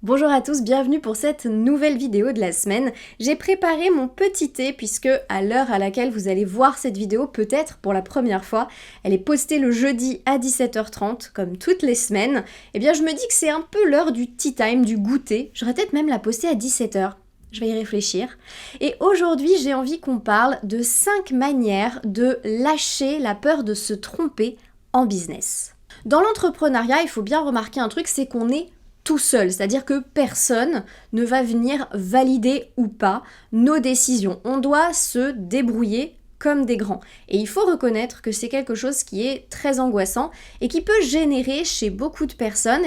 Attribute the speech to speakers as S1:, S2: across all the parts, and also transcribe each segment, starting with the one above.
S1: Bonjour à tous, bienvenue pour cette nouvelle vidéo de la semaine. J'ai préparé mon petit thé puisque à l'heure à laquelle vous allez voir cette vidéo, peut-être pour la première fois, elle est postée le jeudi à 17h30 comme toutes les semaines. Eh bien je me dis que c'est un peu l'heure du tea time, du goûter. J'aurais peut-être même la poster à 17h. Je vais y réfléchir. Et aujourd'hui, j'ai envie qu'on parle de 5 manières de lâcher la peur de se tromper en business. Dans l'entrepreneuriat, il faut bien remarquer un truc, c'est qu'on est tout seul, c'est-à-dire que personne ne va venir valider ou pas nos décisions. On doit se débrouiller comme des grands. Et il faut reconnaître que c'est quelque chose qui est très angoissant et qui peut générer chez beaucoup de personnes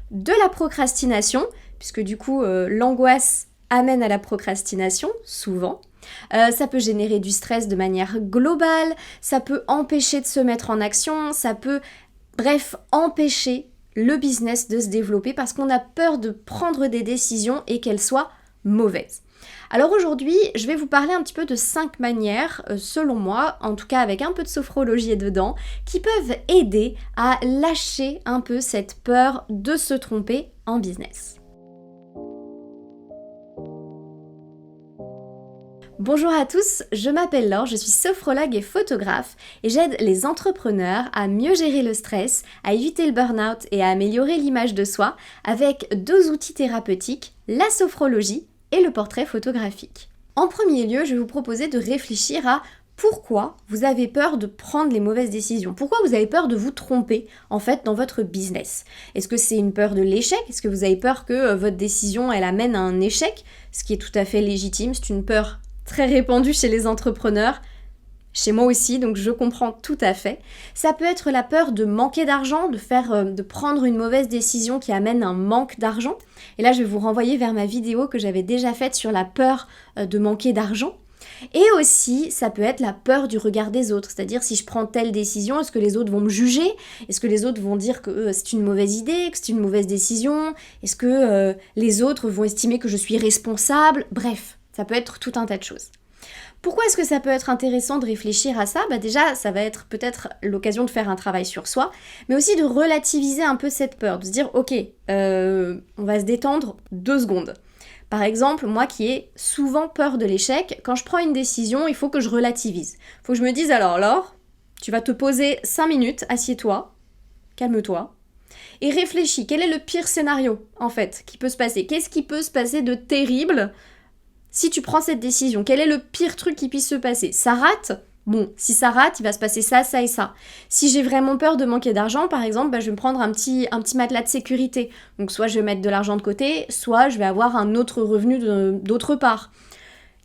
S1: de la procrastination, puisque du coup l'angoisse amène à la procrastination, souvent. Ça peut générer du stress de manière globale, ça peut empêcher de se mettre en action, ça peut, empêcher le business de se développer parce qu'on a peur de prendre des décisions et qu'elles soient mauvaises. Alors aujourd'hui, je vais vous parler un petit peu de 5 manières, selon moi, en tout cas avec un peu de sophrologie dedans, qui peuvent aider à lâcher un peu cette peur de se tromper en business. Bonjour à tous, je m'appelle Laure, je suis sophrologue et photographe et j'aide les entrepreneurs à mieux gérer le stress, à éviter le burn-out et à améliorer l'image de soi avec 2 outils thérapeutiques, la sophrologie et le portrait photographique. En premier lieu, je vais vous proposer de réfléchir à pourquoi vous avez peur de prendre les mauvaises décisions. Pourquoi vous avez peur de vous tromper en fait dans votre business? Est-ce que c'est une peur de l'échec? Est-ce que vous avez peur que votre décision elle amène à un échec? Ce qui est tout à fait légitime, c'est une peur très répandu chez les entrepreneurs, chez moi aussi, donc je comprends tout à fait. Ça peut être la peur de manquer d'argent, de prendre une mauvaise décision qui amène un manque d'argent. Et là, je vais vous renvoyer vers ma vidéo que j'avais déjà faite sur la peur de manquer d'argent. Et aussi, ça peut être la peur du regard des autres, c'est-à-dire si je prends telle décision, est-ce que les autres vont me juger? Est-ce que les autres vont dire que c'est une mauvaise idée, que c'est une mauvaise décision? Est-ce que les autres vont estimer que je suis responsable? Bref. Ça peut être tout un tas de choses. Pourquoi est-ce que ça peut être intéressant de réfléchir à ça? Déjà, ça va être peut-être l'occasion de faire un travail sur soi, mais aussi de relativiser un peu cette peur, de se dire, ok, on va se détendre 2 secondes. Par exemple, moi qui ai souvent peur de l'échec, quand je prends une décision, il faut que je relativise. Il faut que je me dise, alors Laure, tu vas te poser 5 minutes, assieds-toi, calme-toi, et réfléchis, quel est le pire scénario, en fait, qui peut se passer? Qu'est-ce qui peut se passer de terrible si tu prends cette décision? Quel est le pire truc qui puisse se passer? Ça rate? Bon, si ça rate, il va se passer ça, ça et ça. Si j'ai vraiment peur de manquer d'argent, par exemple, je vais me prendre un petit matelas de sécurité. Donc soit je vais mettre de l'argent de côté, soit je vais avoir un autre revenu d'autre part.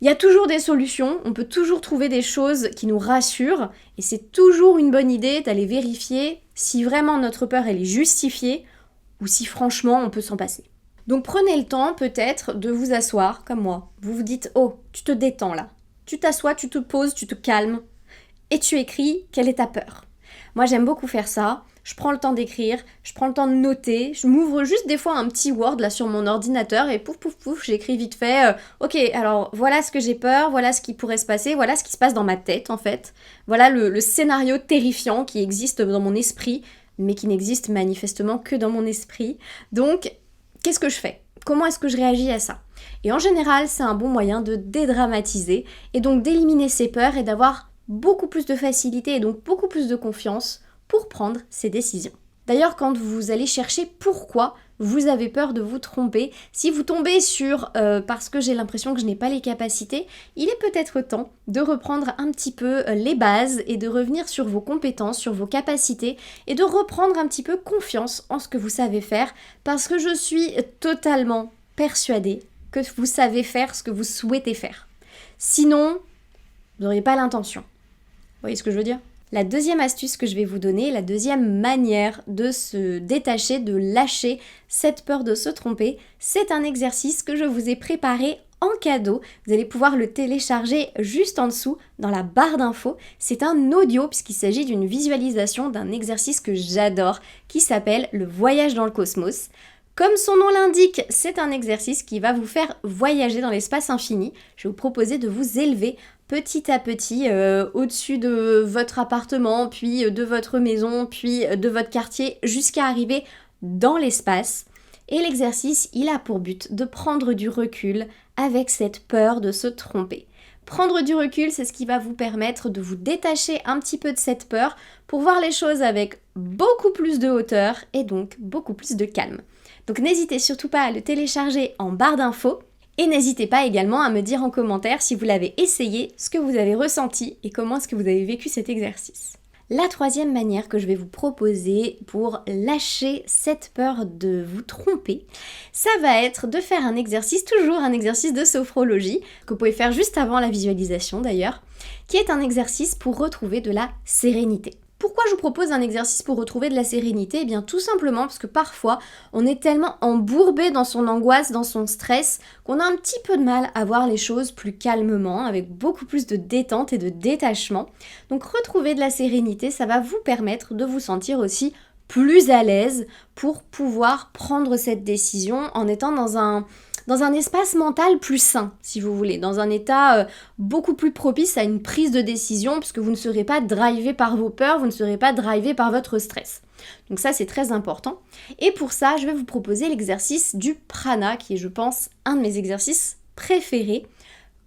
S1: Il y a toujours des solutions, on peut toujours trouver des choses qui nous rassurent, et c'est toujours une bonne idée d'aller vérifier si vraiment notre peur elle est justifiée, ou si franchement on peut s'en passer. Donc prenez le temps peut-être de vous asseoir comme moi. Vous vous dites, oh, tu te détends là. Tu t'assois, tu te poses, tu te calmes et tu écris quelle est ta peur. Moi j'aime beaucoup faire ça. Je prends le temps d'écrire, je prends le temps de noter. Je m'ouvre juste des fois un petit Word là sur mon ordinateur et pouf pouf pouf, j'écris vite fait. Ok, alors voilà ce que j'ai peur, voilà ce qui pourrait se passer, voilà ce qui se passe dans ma tête en fait. Voilà le scénario terrifiant qui existe dans mon esprit, mais qui n'existe manifestement que dans mon esprit. Donc qu'est-ce que je fais? Comment est-ce que je réagis à ça? Et en général, c'est un bon moyen de dédramatiser et donc d'éliminer ses peurs et d'avoir beaucoup plus de facilité et donc beaucoup plus de confiance pour prendre ses décisions. D'ailleurs, quand vous allez chercher pourquoi vous avez peur de vous tromper, si vous tombez sur parce que j'ai l'impression que je n'ai pas les capacités, il est peut-être temps de reprendre un petit peu les bases et de revenir sur vos compétences, sur vos capacités et de reprendre un petit peu confiance en ce que vous savez faire parce que je suis totalement persuadée que vous savez faire ce que vous souhaitez faire. Sinon, vous n'auriez pas l'intention. Vous voyez ce que je veux dire ? La deuxième astuce que je vais vous donner, la deuxième manière de se détacher, de lâcher cette peur de se tromper, c'est un exercice que je vous ai préparé en cadeau. Vous allez pouvoir le télécharger juste en dessous dans la barre d'infos. C'est un audio puisqu'il s'agit d'une visualisation d'un exercice que j'adore qui s'appelle le voyage dans le cosmos. Comme son nom l'indique, c'est un exercice qui va vous faire voyager dans l'espace infini. Je vais vous proposer de vous élever petit à petit au-dessus de votre appartement, puis de votre maison, puis de votre quartier, jusqu'à arriver dans l'espace. Et l'exercice, il a pour but de prendre du recul avec cette peur de se tromper. Prendre du recul, c'est ce qui va vous permettre de vous détacher un petit peu de cette peur pour voir les choses avec beaucoup plus de hauteur et donc beaucoup plus de calme. Donc n'hésitez surtout pas à le télécharger en barre d'infos et n'hésitez pas également à me dire en commentaire si vous l'avez essayé, ce que vous avez ressenti et comment est-ce que vous avez vécu cet exercice. La troisième manière que je vais vous proposer pour lâcher cette peur de vous tromper, ça va être de faire un exercice, toujours un exercice de sophrologie, que vous pouvez faire juste avant la visualisation d'ailleurs, qui est un exercice pour retrouver de la sérénité. Pourquoi je vous propose un exercice pour retrouver de la sérénité ? Eh bien tout simplement parce que parfois on est tellement embourbé dans son angoisse, dans son stress, qu'on a un petit peu de mal à voir les choses plus calmement, avec beaucoup plus de détente et de détachement. Donc retrouver de la sérénité, ça va vous permettre de vous sentir aussi plus à l'aise pour pouvoir prendre cette décision en étant dans un espace mental plus sain, si vous voulez, dans un état beaucoup plus propice à une prise de décision, puisque vous ne serez pas drivé par vos peurs, vous ne serez pas drivé par votre stress. Donc ça, c'est très important. Et pour ça, je vais vous proposer l'exercice du prana, qui est, je pense, un de mes exercices préférés.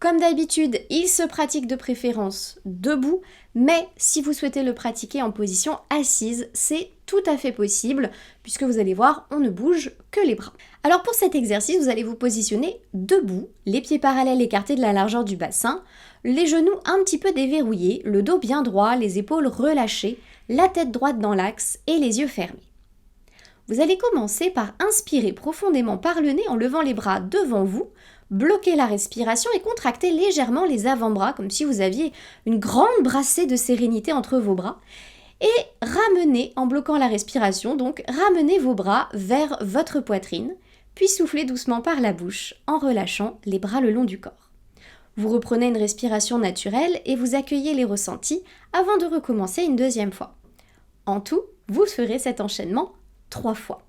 S1: Comme d'habitude, il se pratique de préférence debout, mais si vous souhaitez le pratiquer en position assise, c'est tout à fait possible, puisque vous allez voir, on ne bouge que les bras. Alors pour cet exercice, vous allez vous positionner debout, les pieds parallèles écartés de la largeur du bassin, les genoux un petit peu déverrouillés, le dos bien droit, les épaules relâchées, la tête droite dans l'axe et les yeux fermés. Vous allez commencer par inspirer profondément par le nez en levant les bras devant vous, bloquer la respiration et contracter légèrement les avant-bras comme si vous aviez une grande brassée de sérénité entre vos bras. Et ramenez, en bloquant la respiration, donc ramenez vos bras vers votre poitrine, puis soufflez doucement par la bouche en relâchant les bras le long du corps. Vous reprenez une respiration naturelle et vous accueillez les ressentis avant de recommencer une deuxième fois. En tout, vous ferez cet enchaînement 3 fois.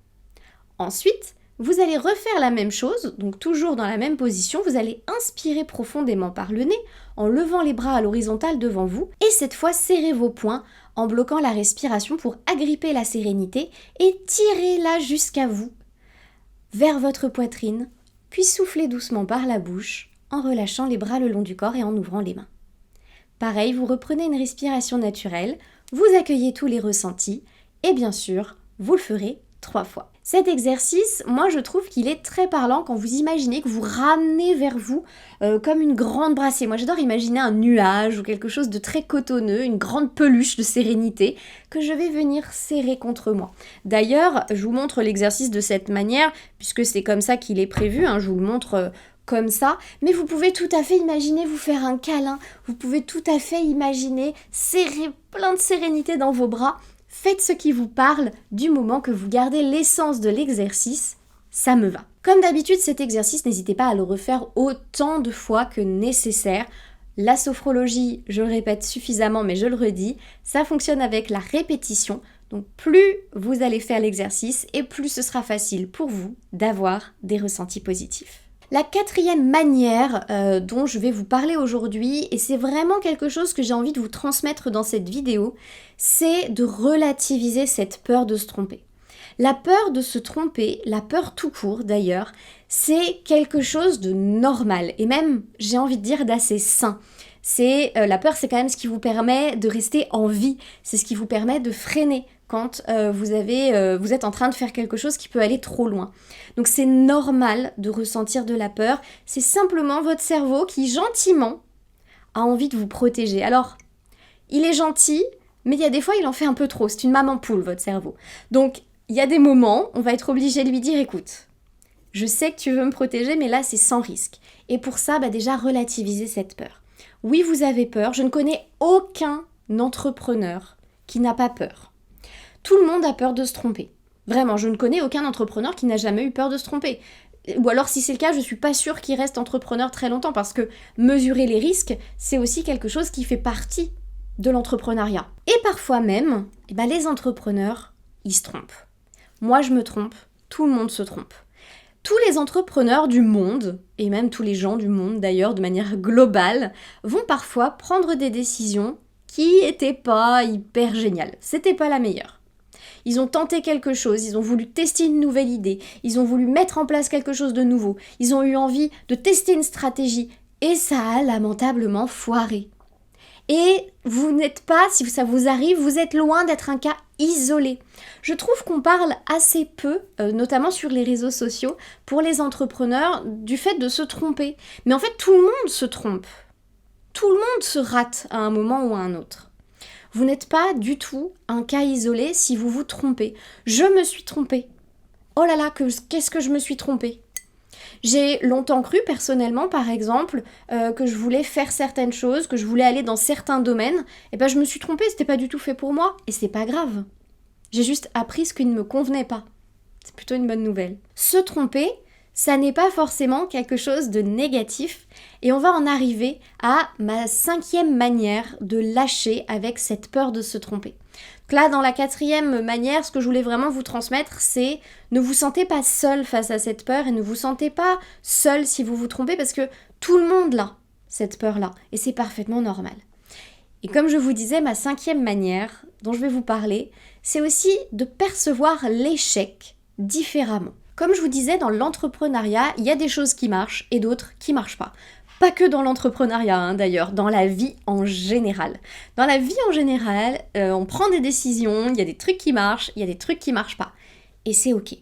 S1: Ensuite, vous allez refaire la même chose, donc toujours dans la même position, vous allez inspirer profondément par le nez en levant les bras à l'horizontale devant vous et cette fois serrez vos poings en bloquant la respiration pour agripper la sérénité et tirez-la jusqu'à vous, vers votre poitrine, puis soufflez doucement par la bouche en relâchant les bras le long du corps et en ouvrant les mains. Pareil, vous reprenez une respiration naturelle, vous accueillez tous les ressentis et bien sûr, vous le ferez 3 fois. Cet exercice, moi je trouve qu'il est très parlant quand vous imaginez que vous ramenez vers vous comme une grande brassée. Moi j'adore imaginer un nuage ou quelque chose de très cotonneux, une grande peluche de sérénité que je vais venir serrer contre moi. D'ailleurs, je vous montre l'exercice de cette manière, puisque c'est comme ça qu'il est prévu, je vous le montre comme ça, mais vous pouvez tout à fait imaginer vous faire un câlin, vous pouvez tout à fait imaginer serrer plein de sérénité dans vos bras. Faites ce qui vous parle du moment que vous gardez l'essence de l'exercice, ça me va. Comme d'habitude, cet exercice, n'hésitez pas à le refaire autant de fois que nécessaire. La sophrologie, je le répète suffisamment, mais je le redis, ça fonctionne avec la répétition. Donc plus vous allez faire l'exercice et plus ce sera facile pour vous d'avoir des ressentis positifs. La quatrième manière dont je vais vous parler aujourd'hui, et c'est vraiment quelque chose que j'ai envie de vous transmettre dans cette vidéo, c'est de relativiser cette peur de se tromper. La peur de se tromper, la peur tout court d'ailleurs, c'est quelque chose de normal et même, j'ai envie de dire, d'assez sain. La peur, c'est quand même ce qui vous permet de rester en vie, c'est ce qui vous permet de freiner quand vous êtes en train de faire quelque chose qui peut aller trop loin. Donc c'est normal de ressentir de la peur, c'est simplement votre cerveau qui gentiment a envie de vous protéger. Alors, il est gentil, mais il y a des fois il en fait un peu trop, c'est une maman poule votre cerveau. Donc il y a des moments, on va être obligé de lui dire écoute, je sais que tu veux me protéger mais là c'est sans risque. Et pour ça, déjà relativiser cette peur. Oui, vous avez peur, je ne connais aucun entrepreneur qui n'a pas peur. Tout le monde a peur de se tromper. Vraiment, je ne connais aucun entrepreneur qui n'a jamais eu peur de se tromper. Ou alors si c'est le cas, je suis pas sûre qu'il reste entrepreneur très longtemps parce que mesurer les risques, c'est aussi quelque chose qui fait partie de l'entrepreneuriat. Et parfois même, les entrepreneurs, ils se trompent. Moi, je me trompe, tout le monde se trompe. Tous les entrepreneurs du monde, et même tous les gens du monde d'ailleurs de manière globale, vont parfois prendre des décisions qui n'étaient pas hyper géniales. C'était pas la meilleure. ils ont tenté quelque chose, ils ont voulu tester une nouvelle idée, ils ont voulu mettre en place quelque chose de nouveau, ils ont eu envie de tester une stratégie, et ça a lamentablement foiré. Et vous n'êtes pas, si ça vous arrive, vous êtes loin d'être un cas isolé. Je trouve qu'on parle assez peu, notamment sur les réseaux sociaux, pour les entrepreneurs, du fait de se tromper. Mais en fait, tout le monde se trompe. Tout le monde se rate à un moment ou à un autre. Vous n'êtes pas du tout un cas isolé si vous vous trompez. Je me suis trompée. Oh là là, qu'est-ce que je me suis trompée ? J'ai longtemps cru personnellement, par exemple, que je voulais faire certaines choses, que je voulais aller dans certains domaines, et ben je me suis trompée, c'était pas du tout fait pour moi, et c'est pas grave. J'ai juste appris ce qui ne me convenait pas. C'est plutôt une bonne nouvelle. Se tromper, ça n'est pas forcément quelque chose de négatif, et on va en arriver à ma 5e manière de lâcher avec cette peur de se tromper. Donc là, dans la 4e manière, ce que je voulais vraiment vous transmettre, c'est ne vous sentez pas seul face à cette peur et ne vous sentez pas seul si vous vous trompez parce que tout le monde l'a, cette peur-là, et c'est parfaitement normal. Et comme je vous disais, ma 5e manière dont je vais vous parler, c'est aussi de percevoir l'échec différemment. Comme je vous disais, dans l'entrepreneuriat, il y a des choses qui marchent et d'autres qui marchent pas. Pas que dans l'entrepreneuriat, d'ailleurs, dans la vie en général. Dans la vie en général, on prend des décisions, il y a des trucs qui marchent, il y a des trucs qui marchent pas. Et c'est ok.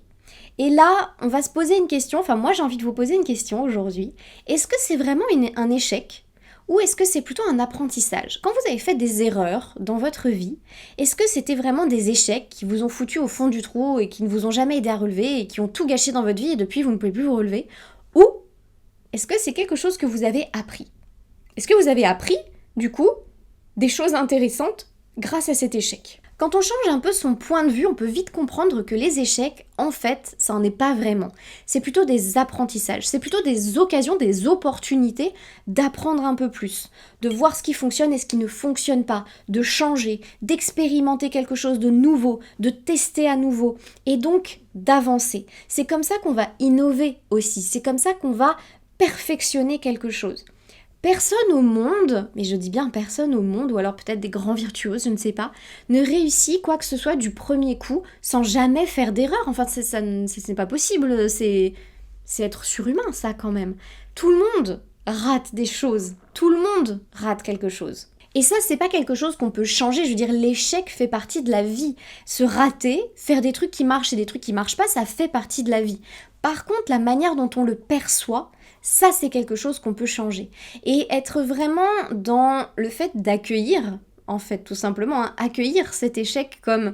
S1: Et là, on va se poser une question, enfin moi j'ai envie de vous poser une question aujourd'hui. Est-ce que c'est vraiment un échec ? Ou est-ce que c'est plutôt un apprentissage ? Quand vous avez fait des erreurs dans votre vie, est-ce que c'était vraiment des échecs qui vous ont foutu au fond du trou et qui ne vous ont jamais aidé à relever et qui ont tout gâché dans votre vie et depuis vous ne pouvez plus vous relever ? Ou est-ce que c'est quelque chose que vous avez appris ? Est-ce que vous avez appris, du coup, des choses intéressantes grâce à cet échec ? Quand on change un peu son point de vue, on peut vite comprendre que les échecs, en fait, ça n'en est pas vraiment. C'est plutôt des apprentissages, c'est plutôt des occasions, des opportunités d'apprendre un peu plus, de voir ce qui fonctionne et ce qui ne fonctionne pas, de changer, d'expérimenter quelque chose de nouveau, de tester à nouveau, et donc d'avancer. C'est comme ça qu'on va innover aussi, c'est comme ça qu'on va perfectionner quelque chose. Personne au monde, mais je dis bien personne au monde, ou alors peut-être des grands virtuoses, je ne sais pas, ne réussit quoi que ce soit du premier coup sans jamais faire d'erreur. Enfin, c'est pas possible, c'est être surhumain ça quand même. Tout le monde rate des choses, tout le monde rate quelque chose. Et ça, c'est pas quelque chose qu'on peut changer, je veux dire, l'échec fait partie de la vie. Se rater, faire des trucs qui marchent et des trucs qui marchent pas, ça fait partie de la vie. Par contre, la manière dont on le perçoit, ça, c'est quelque chose qu'on peut changer. Et être vraiment dans le fait d'accueillir, en fait, tout simplement, accueillir cet échec comme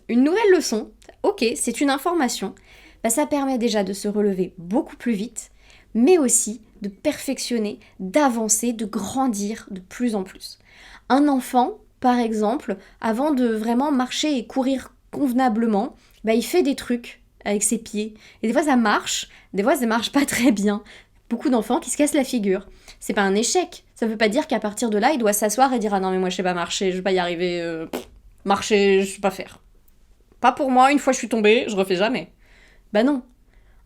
S1: une nouvelle leçon. Ok, c'est une information. Ça permet déjà de se relever beaucoup plus vite, mais aussi de perfectionner, d'avancer, de grandir de plus en plus. Un enfant, par exemple, avant de vraiment marcher et courir convenablement, il fait des trucs avec ses pieds. Et des fois ça marche, des fois ça marche pas très bien. Beaucoup d'enfants qui se cassent la figure. C'est pas un échec. Ça veut pas dire qu'à partir de là, il doit s'asseoir et dire « Ah non mais moi je sais pas marcher, je vais pas y arriver, marcher, je sais pas faire. Pas pour moi, une fois je suis tombée, je refais jamais. » Non.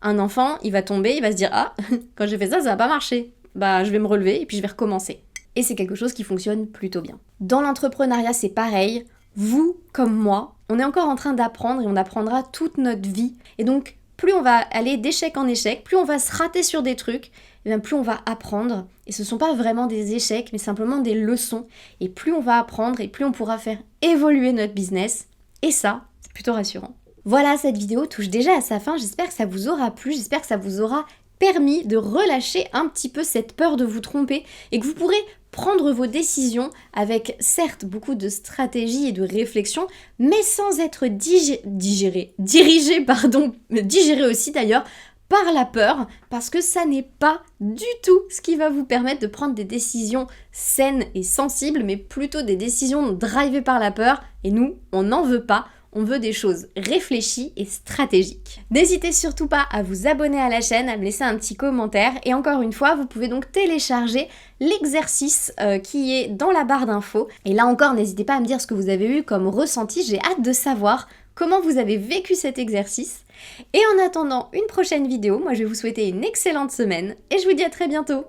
S1: Un enfant, il va tomber, il va se dire « Ah, quand j'ai fait ça, ça va pas marcher. Je vais me relever et puis je vais recommencer. » Et c'est quelque chose qui fonctionne plutôt bien. Dans l'entrepreneuriat, c'est pareil. Vous, comme moi, on est encore en train d'apprendre et on apprendra toute notre vie. Et donc, plus on va aller d'échec en échec, plus on va se rater sur des trucs, et bien plus on va apprendre. Et ce ne sont pas vraiment des échecs, mais simplement des leçons. Et plus on va apprendre, et plus on pourra faire évoluer notre business. Et ça, c'est plutôt rassurant. Voilà, cette vidéo touche déjà à sa fin. J'espère que ça vous aura plu, j'espère que ça vous aura permis de relâcher un petit peu cette peur de vous tromper et que vous pourrez prendre vos décisions avec certes beaucoup de stratégie et de réflexion, mais sans être digéré aussi d'ailleurs par la peur, parce que ça n'est pas du tout ce qui va vous permettre de prendre des décisions saines et sensibles, mais plutôt des décisions drivées par la peur, et nous, on n'en veut pas. On veut des choses réfléchies et stratégiques. N'hésitez surtout pas à vous abonner à la chaîne, à me laisser un petit commentaire. Et encore une fois, vous pouvez donc télécharger l'exercice qui est dans la barre d'infos. Et là encore, n'hésitez pas à me dire ce que vous avez eu comme ressenti. J'ai hâte de savoir comment vous avez vécu cet exercice. Et en attendant une prochaine vidéo, moi je vais vous souhaiter une excellente semaine et je vous dis à très bientôt.